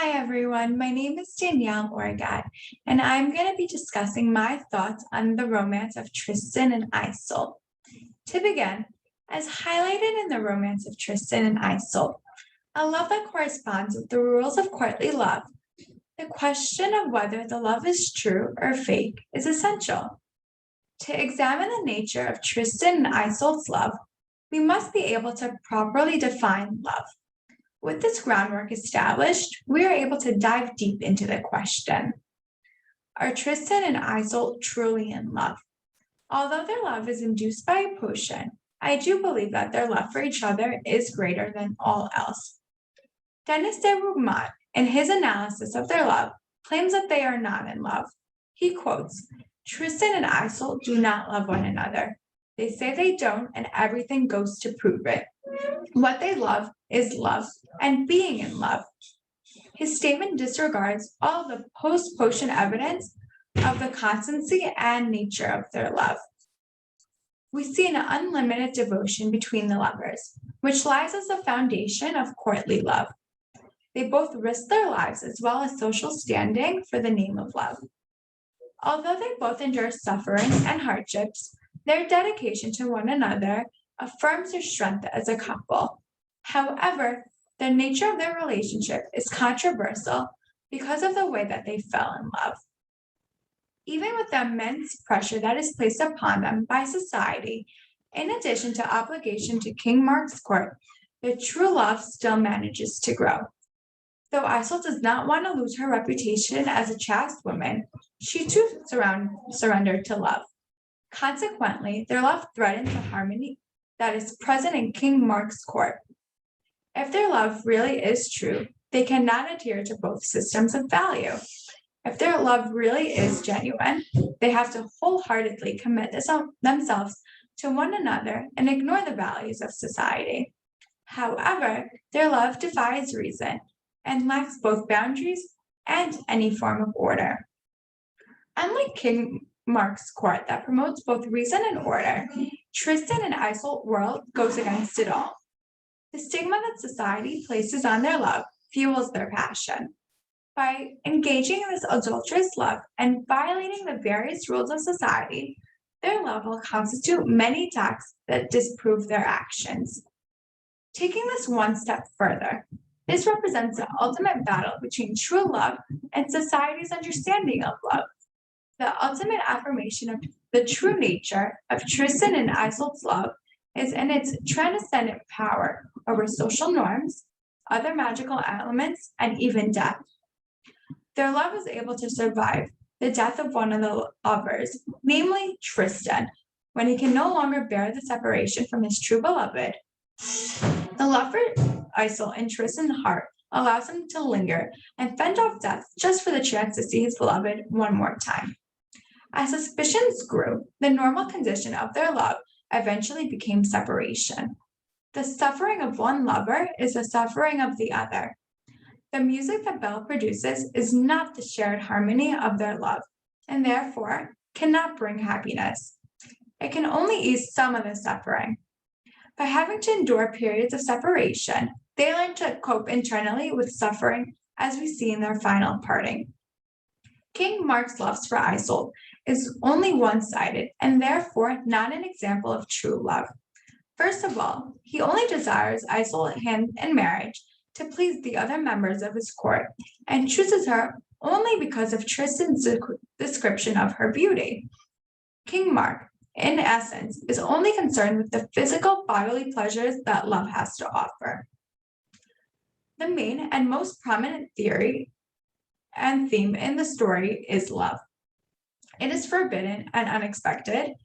Hi everyone, my name is Danielle Morgat, and I'm going to be discussing my thoughts on the romance of Tristan and Isolde. To begin, as highlighted in the romance of Tristan and Isolde, a love that corresponds with the rules of courtly love, the question of whether the love is true or fake is essential. To examine the nature of Tristan and Isolde's love, we must be able to properly define love. With this groundwork established, we are able to dive deep into the question. Are Tristan and Isolde truly in love? Although their love is induced by a potion, I do believe that their love for each other is greater than all else. Denis de Rougemont, in his analysis of their love, claims that they are not in love. He quotes, "Tristan and Isolde do not love one another. They say they don't, and everything goes to prove it. What they love is love and being in love." His statement disregards all the post-potion evidence of the constancy and nature of their love. We see an unlimited devotion between the lovers, which lies as the foundation of courtly love. They both risk their lives as well as social standing for the name of love. Although they both endure suffering and hardships, their dedication to one another affirms their strength as a couple. However, the nature of their relationship is controversial because of the way that they fell in love. Even with the immense pressure that is placed upon them by society, in addition to obligation to King Mark's court, their true love still manages to grow. Though Isolde does not want to lose her reputation as a chaste woman, she too surrendered to love. Consequently, their love threatens the harmony that is present in King Mark's court. If their love really is true, they cannot adhere to both systems of value. If their love really is genuine, they have to wholeheartedly commit themselves to one another and ignore the values of society. However, their love defies reason and lacks both boundaries and any form of order. Unlike King Mark's court that promotes both reason and order, Tristan and Isolde world goes against it all. The stigma that society places on their love fuels their passion. By engaging in this adulterous love and violating the various rules of society, their love will constitute many attacks that disprove their actions. Taking this one step further, this represents the ultimate battle between true love and society's understanding of love. The ultimate affirmation of the true nature of Tristan and Isolde's love is in its transcendent power over social norms, other magical elements, and even death. Their love was able to survive the death of one of the lovers, namely Tristan, when he can no longer bear the separation from his true beloved. The love for Isolde in Tristan's heart allows him to linger and fend off death just for the chance to see his beloved one more time. As suspicions grew, the normal condition of their love eventually became separation. The suffering of one lover is the suffering of the other. The music that Belle produces is not the shared harmony of their love, and therefore cannot bring happiness. It can only ease some of the suffering. By having to endure periods of separation, they learn to cope internally with suffering, as we see in their final parting. King Mark's love for Isolde is only one-sided and therefore not an example of true love. First of all, he only desires Isolde hand in marriage to please the other members of his court and chooses her only because of Tristan's description of her beauty. King Mark, in essence, is only concerned with the physical bodily pleasures that love has to offer. The main and most prominent theory and theme in the story is love. It is forbidden and unexpected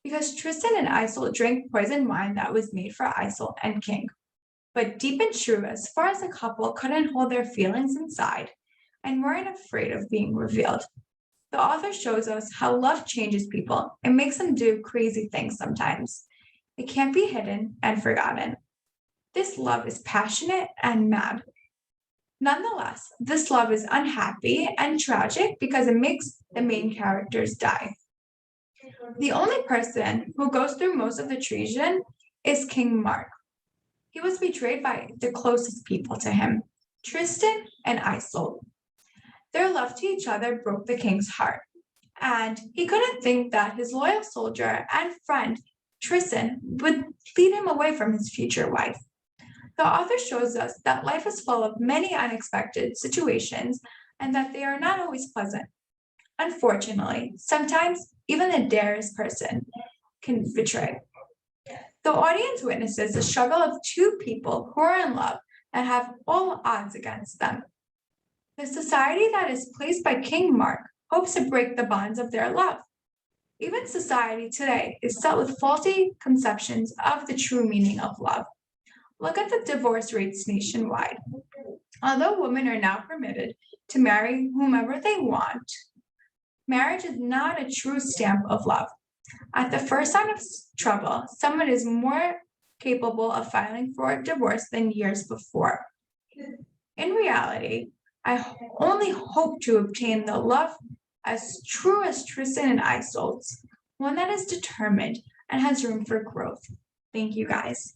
because Tristan and Isolde drank poisoned wine that was made for Isolde and King. But deep and true, as far as the couple couldn't hold their feelings inside and weren't afraid of being revealed. The author shows us how love changes people and makes them do crazy things sometimes. It can't be hidden and forgotten. This love is passionate and mad. Nonetheless, this love is unhappy and tragic because it makes the main characters die. The only person who goes through most of the treason is King Mark. He was betrayed by the closest people to him, Tristan and Isolde. Their love to each other broke the king's heart, and he couldn't think that his loyal soldier and friend Tristan would lead him away from his future wife. The author shows us that life is full of many unexpected situations and that they are not always pleasant. Unfortunately, sometimes even the dearest person can betray. The audience witnesses the struggle of two people who are in love and have all odds against them. The society that is placed by King Mark hopes to break the bonds of their love. Even society today is set with faulty conceptions of the true meaning of love. Look at the divorce rates nationwide. Although women are now permitted to marry whomever they want, marriage is not a true stamp of love. At the first sign of trouble, someone is more capable of filing for a divorce than years before. In reality, I only hope to obtain the love as true as Tristan and Isolde's, one that is determined and has room for growth. Thank you guys.